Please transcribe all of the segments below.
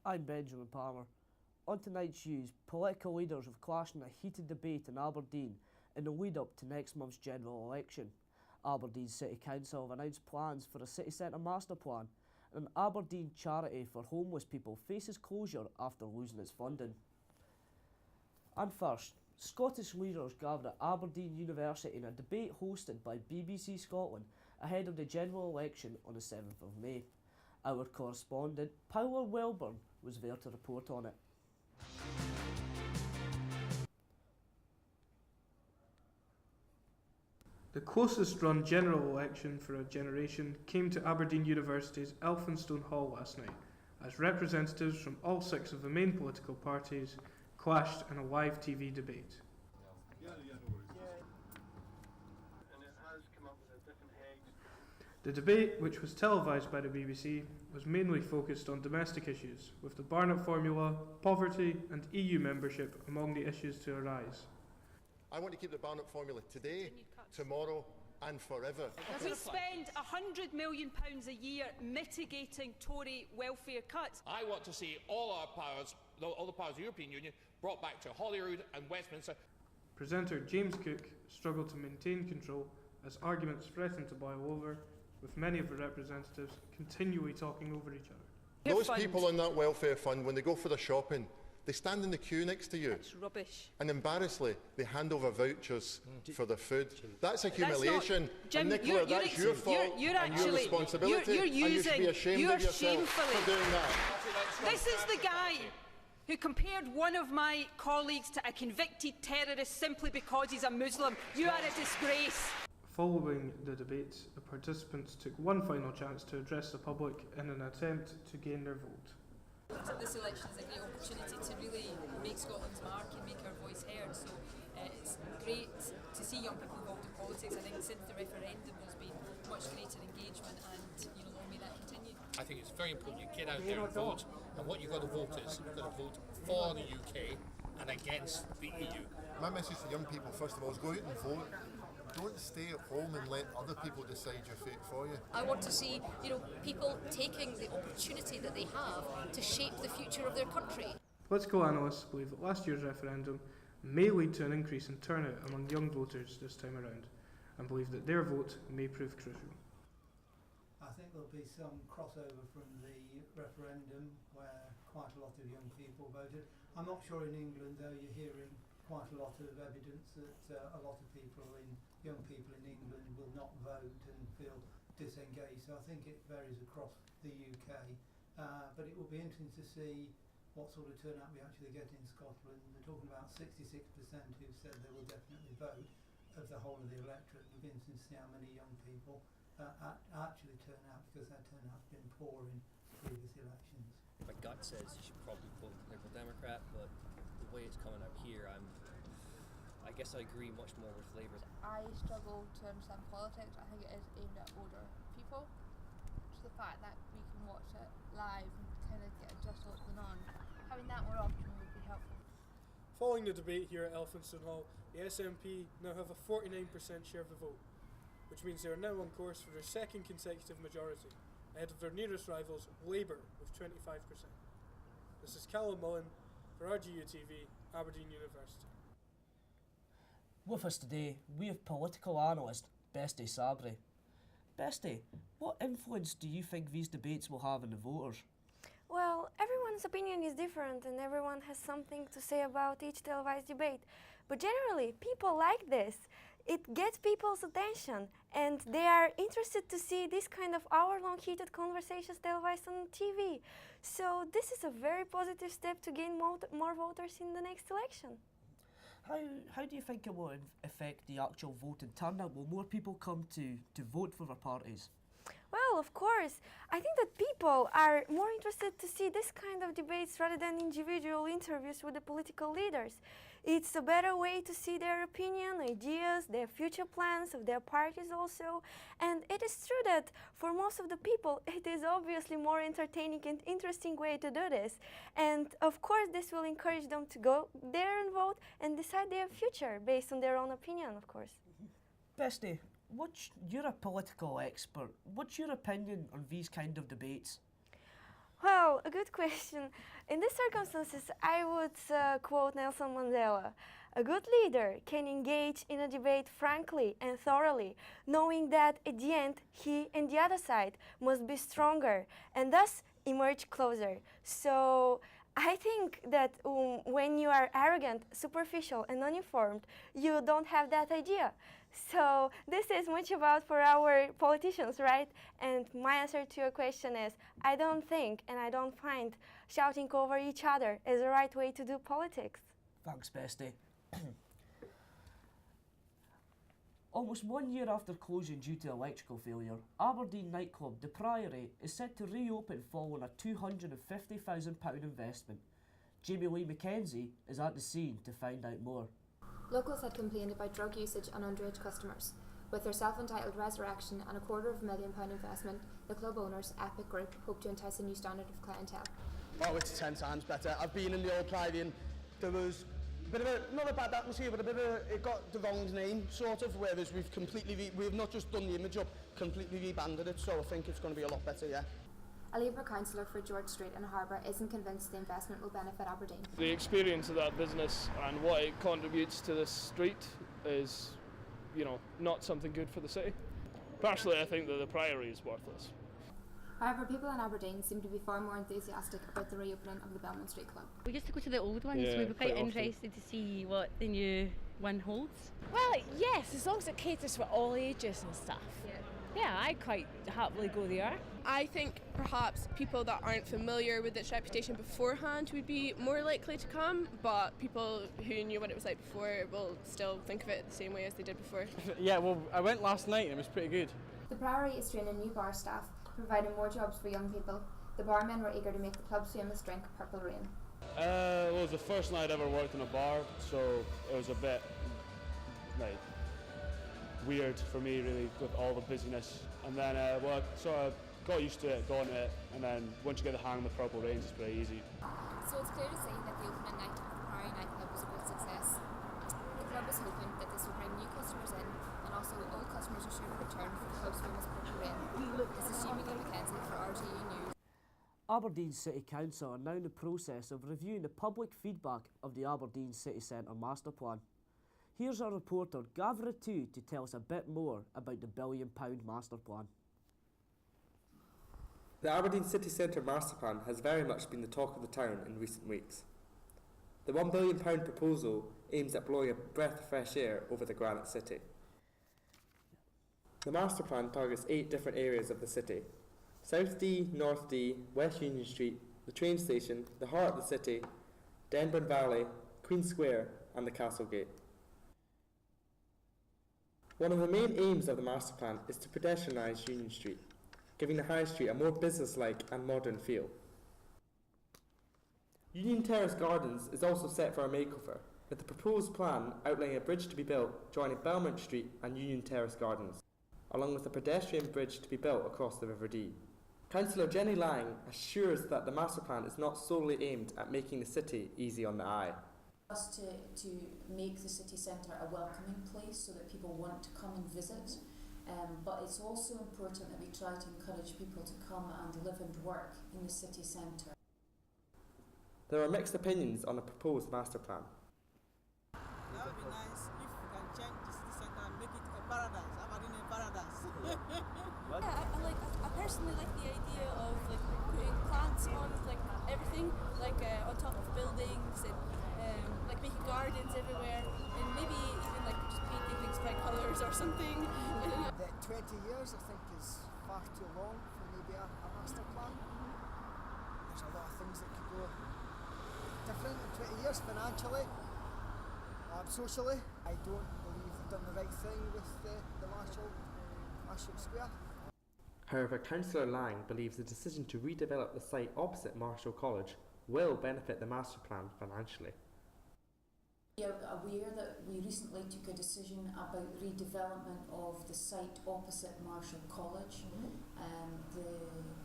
I'm Benjamin Palmer. On tonight's news, political leaders have clashed in a heated debate in Aberdeen in the lead up to next month's general election. Aberdeen City Council have announced plans for a city centre master plan, and an Aberdeen charity for homeless people faces closure after losing its funding. And first, Scottish leaders gathered at Aberdeen University in a debate hosted by BBC Scotland ahead of the general election on the 7th of May. Our correspondent, Paula Welburn, was there to report on it. The closest run general election for a generation came to Aberdeen University's Elphinstone Hall last night, as representatives from all six of the main political parties clashed in a live TV debate. And it has come up with a different head. The debate, which was televised by the BBC, was mainly focused on domestic issues, with the Barnett Formula, poverty and EU membership among the issues to arise. I want to keep the Barnett Formula today, tomorrow and forever. We spend £100 million a year mitigating Tory welfare cuts. I want to see all the powers of the European Union brought back to Holyrood and Westminster. Presenter James Cook struggled to maintain control as arguments threatened to boil over, with many of the representatives continually talking over each other. Those people on that welfare fund, when they go for their shopping, they stand in the queue next to you. That's rubbish. And embarrassingly, they hand over vouchers for their food. That's a humiliation. That's not, Jim, and Nicola, that's your fault and your responsibility. You're using, and you should be ashamed of yourself for doing that. This is the guy who compared one of my colleagues to a convicted terrorist simply because he's a Muslim. You are a disgrace. Following the debate, the participants took one final chance to address the public in an attempt to gain their vote. This election is a great opportunity to really make Scotland's mark and make our voice heard, so it's great to see young people involved in politics. I think since the referendum there's been much greater engagement and long may that continue. I think it's very important you get out there and vote, and what you've got to vote is you've got to vote for the UK and against the EU. My message to young people, first of all, is go out and vote. Don't stay at home and let other people decide your fate for you. I want to see, people taking the opportunity that they have to shape the future of their country. Political analysts believe that last year's referendum may lead to an increase in turnout among young voters this time around, and believe that their vote may prove crucial. I think there'll be some crossover from the referendum where quite a lot of young people voted. I'm not sure in England, though, you're hearing quite a lot of evidence that a lot of young people in England will not vote and feel disengaged. So I think it varies across the UK. But it will be interesting to see what sort of turnout we actually get in Scotland. They're talking about 66% who've said they will definitely vote of the whole of the electorate. We've been interested to see how many young people actually turn out, because their turnout's been poor in previous elections. My gut says you should probably vote Liberal Democrat, but the way it's coming out here, I guess I agree much more with Labour. I struggle to understand politics. I think it is aimed at older people. So the fact that we can watch it live and kind of get just what's going on, having that more option would be helpful. Following the debate here at Elphinstone Hall, the SNP now have a 49% share of the vote, which means they are now on course for their second consecutive majority, ahead of their nearest rivals, Labour, with 25%. This is Callum Mullen for RGU TV, Aberdeen University. With us today, we have political analyst Bestie Sabri. Bestie, what influence do you think these debates will have on the voters? Well, everyone's opinion is different and everyone has something to say about each televised debate. But generally, people like this. It gets people's attention and they are interested to see this kind of hour-long heated conversations televised on TV. So this is a very positive step to gain more voters in the next election. How do you think it will affect the actual voting turnout? Will more people come to vote for their parties? Well, of course. I think that people are more interested to see this kind of debates rather than individual interviews with the political leaders. It's a better way to see their opinion, ideas, their future plans of their parties also. And it is true that for most of the people, it is obviously more entertaining and interesting way to do this. And of course, this will encourage them to go there and vote and decide their future based on their own opinion, of course. Bestie, you're a political expert. What's your opinion on these kind of debates? Well, a good question. In these circumstances, I would quote Nelson Mandela. A good leader can engage in a debate frankly and thoroughly, knowing that at the end, he and the other side must be stronger and thus emerge closer. So I think that when you are arrogant, superficial, and uninformed, you don't have that idea. So this is much about for our politicians, right? And my answer to your question is, I don't think and I don't find shouting over each other is the right way to do politics. Thanks, Bestie. Almost 1 year after closing due to electrical failure, Aberdeen nightclub The Priory is set to reopen following a £250,000 investment. Jamie Lee Mackenzie is at the scene to find out more. Locals had complained about drug usage on underage customers. With their self-entitled resurrection and a £250,000 investment, the club owners, Epic Group, hope to entice a new standard of clientele. Oh, it's 10 times better. I've been in the old Priory and there was a bit of a, not a bad atmosphere, but a bit of a, it got the wrong name, sort of, whereas we've not just done the image up, completely rebanded it, so I think it's going to be a lot better, yeah. A Labour councillor for George Street and Harbour isn't convinced the investment will benefit Aberdeen. The experience of that business and what it contributes to this street is, you know, not something good for the city. Personally, I think that the Priory is worthless. However, people in Aberdeen seem to be far more enthusiastic about the reopening of the Belmont Street Club. We used to go to the old ones, so we were quite interested to see what the new one holds. Well, yes, as long as it caters for all ages and stuff. Yeah, I quite happily go there. I think perhaps people that aren't familiar with its reputation beforehand would be more likely to come, but people who knew what it was like before will still think of it the same way as they did before. Yeah, well, I went last night and it was pretty good. The Priory is training new bar staff, providing more jobs for young people. The barmen were eager to make the club's famous drink Purple Rain. It was the first night I ever worked in a bar, so it was a bit weird for me really with all the busyness. And then so I got used to it, going to it, and then once you get the hang of the Purple Rains, it's pretty easy. So it's clear to see that the opening night of the Priory nightclub was a great success. The club is hoping that this will bring new customers in, and also old customers are sure to return for the club's famous Purple Rain. This is Jamie Lee Mackenzie for RTE News. Aberdeen City Council are now in the process of reviewing the public feedback of the Aberdeen City Centre Master Plan. Here's our reporter Gav Ratu to tell us a bit more about the £1 billion master plan. The Aberdeen City Centre Master Plan has very much been the talk of the town in recent weeks. The £1 billion proposal aims at blowing a breath of fresh air over the Granite City. The master plan targets 8 different areas of the city: South D, North D, West Union Street, the train station, the heart of the city, Denburn Valley, Queen Square and the Castle Gate. One of the main aims of the master plan is to pedestrianise Union Street, giving the High Street a more business-like and modern feel. Union Terrace Gardens is also set for a makeover, with the proposed plan outlining a bridge to be built joining Belmont Street and Union Terrace Gardens, along with a pedestrian bridge to be built across the River Dee. Councillor Jenny Lang assures that the master plan is not solely aimed at making the city easy on the eye. Us to make the city centre a welcoming place so that people want to come and visit, but it's also important that we try to encourage people to come and live and work in the city centre. There are mixed opinions on the proposed master plan. That would be nice if we can change the city centre and make it a paradise. Aberdeen a paradise. I personally like the idea of putting plants on everything, on top of buildings and making gardens everywhere, and maybe even just painting things bright colours or something. That 20 years I think is far too long for maybe a master plan. There's a lot of things that could go different in 20 years financially, socially. I don't believe they've done the right thing with the Marshall Square. However, Councillor Lang believes the decision to redevelop the site opposite Marshall College will benefit the master plan financially. We are aware that we recently took a decision about redevelopment of the site opposite Marshall College. The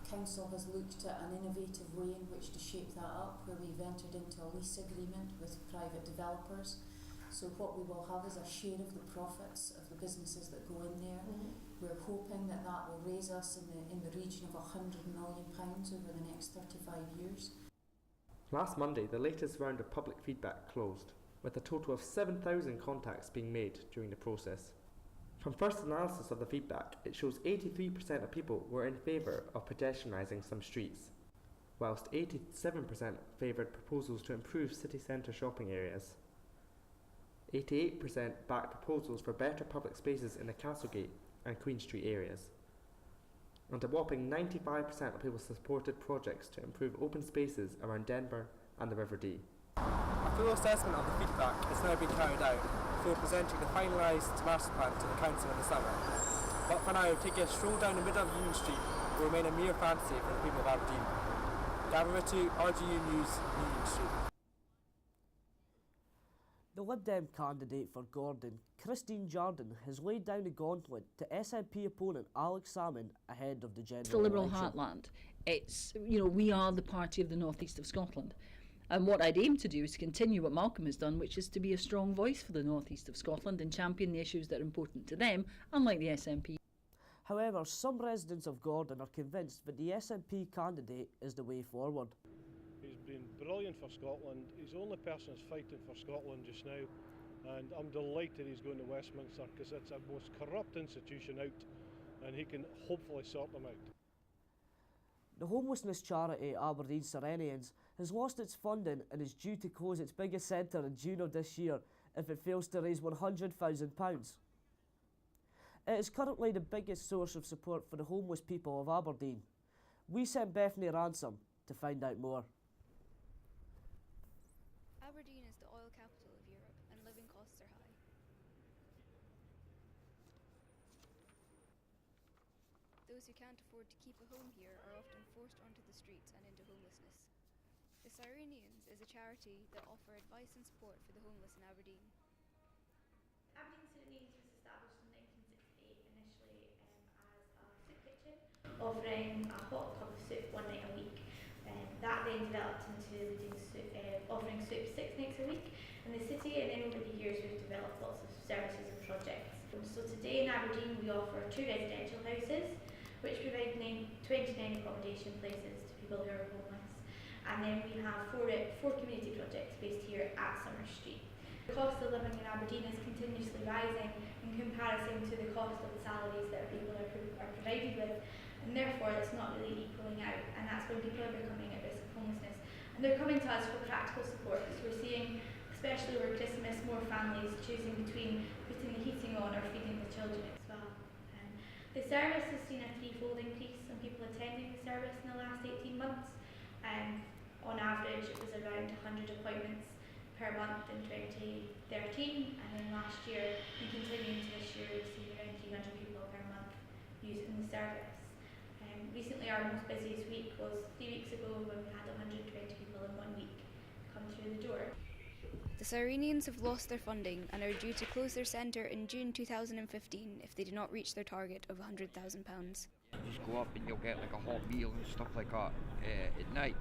council has looked at an innovative way in which to shape that up, where we've entered into a lease agreement with private developers. So what we will have is a share of the profits of the businesses that go in there, We're hoping that that will raise us in the region of £100 million over the next 35 years. Last Monday, the latest round of public feedback closed, with a total of 7,000 contacts being made during the process. From first analysis of the feedback, it shows 83% of people were in favour of pedestrianising some streets, whilst 87% favoured proposals to improve city centre shopping areas. 88% backed proposals for better public spaces in the Castlegate and Queen Street areas. And a whopping 95% of people supported projects to improve open spaces around Denver and the River Dee. A full assessment of the feedback is now being carried out before presenting the finalised master plan to the council in the summer. But for now, taking a stroll down the middle of Union Street will remain a mere fantasy for the people of Aberdeen. Gavin Rittu, RGU News, Union Street. The Lib Dem candidate for Gordon, Christine Jardine, has laid down the gauntlet to SNP opponent Alex Salmon ahead of the general It's the Liberal election. heartland. It's, we are the party of the North East of Scotland. And what I'd aim to do is to continue what Malcolm has done, which is to be a strong voice for the North East of Scotland and champion the issues that are important to them, unlike the SNP. However, some residents of Gordon are convinced that the SNP candidate is the way forward. He's been brilliant for Scotland. He's the only person that's fighting for Scotland just now, and I'm delighted he's going to Westminster because it's the most corrupt institution out, and he can hopefully sort them out. The homelessness charity Aberdeen Serenians has lost its funding and is due to close its biggest centre in June of this year if it fails to raise £100,000. It is currently the biggest source of support for the homeless people of Aberdeen. We sent Bethany Ransom to find out more. Aberdeen is the oil capital of Europe and living costs are high. Those who can't afford to keep a home here are often forced onto the streets and into homelessness. The Cyrenians is a charity that offer advice and support for the homeless in Aberdeen. Aberdeen Cyrenians was established in 1968 initially as a soup kitchen, offering a hot cup of soup one night a week. That then developed into offering soup 6 nights a week in the city, and then over the years we've developed lots of services and projects. So today in Aberdeen we offer 2 residential houses which provide 29 accommodation places to people who are homeless, and then we have 4 community projects based here at Summer Street. The cost of living in Aberdeen is continuously rising in comparison to the cost of the salaries that people are provided with, and therefore it's not really equaling out, and that's when people are becoming at risk of homelessness. And they're coming to us for practical support, because we're seeing, especially over Christmas, more families choosing between putting the heating on or feeding the children as well. The service has seen a 3-fold increase in people attending the service in the last 18 months. On average it was around 100 appointments per month in 2013, and then last year and continuing to this year we've seen around 300 people per month using the service. Recently our most busiest week was 3 weeks ago when we had 120 people in 1 week come through the door. The Cyrenians have lost their funding and are due to close their centre in June 2015 if they do not reach their target of £100,000. You just go up and you'll get like a hot meal and stuff like that at night,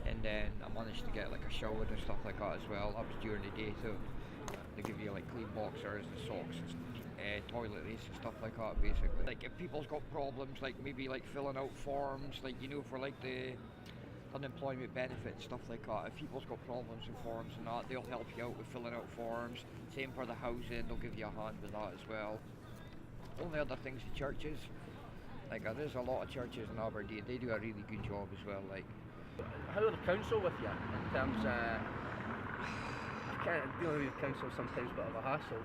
and then I managed to get like a shower and stuff like that as well. That was during the day too. They give you like clean boxers and socks and toiletries and stuff like that basically. Like if people's got problems, like maybe like filling out forms, like for like the unemployment benefit, stuff like that. If people's got problems with forms and that, they'll help you out with filling out forms. Same for the housing, they'll give you a hand with that as well. Only other things, the churches. Like there's a lot of churches in Aberdeen, they do a really good job as well. Like, how are the council with you in terms of dealing with the council sometimes a bit of a hassle?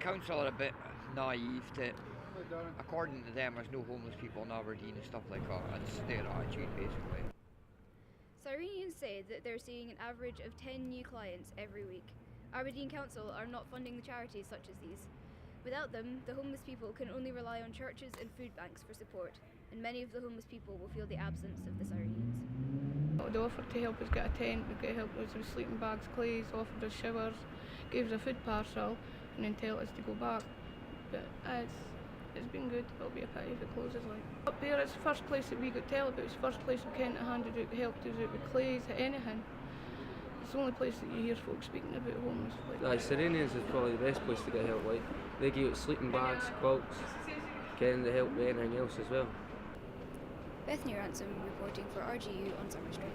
Council are a bit naive to, according to them, there's no homeless people in Aberdeen and stuff like that. That's their attitude basically. Cyrenians say that they're seeing an average of 10 new clients every week. Aberdeen Council are not funding the charities such as these. Without them, the homeless people can only rely on churches and food banks for support, and many of the homeless people will feel the absence of the Cyrenians. They offered to help us get a tent, they helped us with sleeping bags, clays, offered us showers, gave us a food parcel, and then tell us to go back. But it's been good. It'll be a pity if it closes. Up there, it's the first place that we got told about. It's the first place we Kent handed out, helped us out with clays, anything. It's the only place that you hear folks speaking about homeless. Cyrenians is probably the best place to get help. They give out sleeping bags, quilts, getting the help with anything else as well. Bethany Ransom reporting for RGU on Summer Street.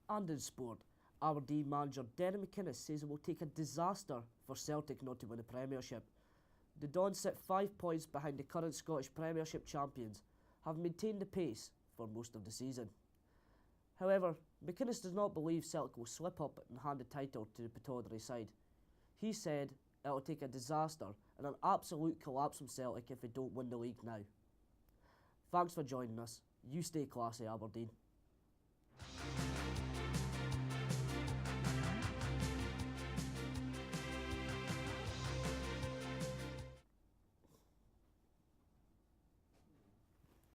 And in sport, Aberdeen manager Derry McInnes says it will take a disaster for Celtic not to win the Premiership. The Dons sit 5 points behind the current Scottish Premiership champions, have maintained the pace for most of the season. However, McInnes does not believe Celtic will slip up and hand the title to the Pittodrie side. He said it will take a disaster and an absolute collapse from Celtic if they don't win the league now. Thanks for joining us. You stay classy, Aberdeen.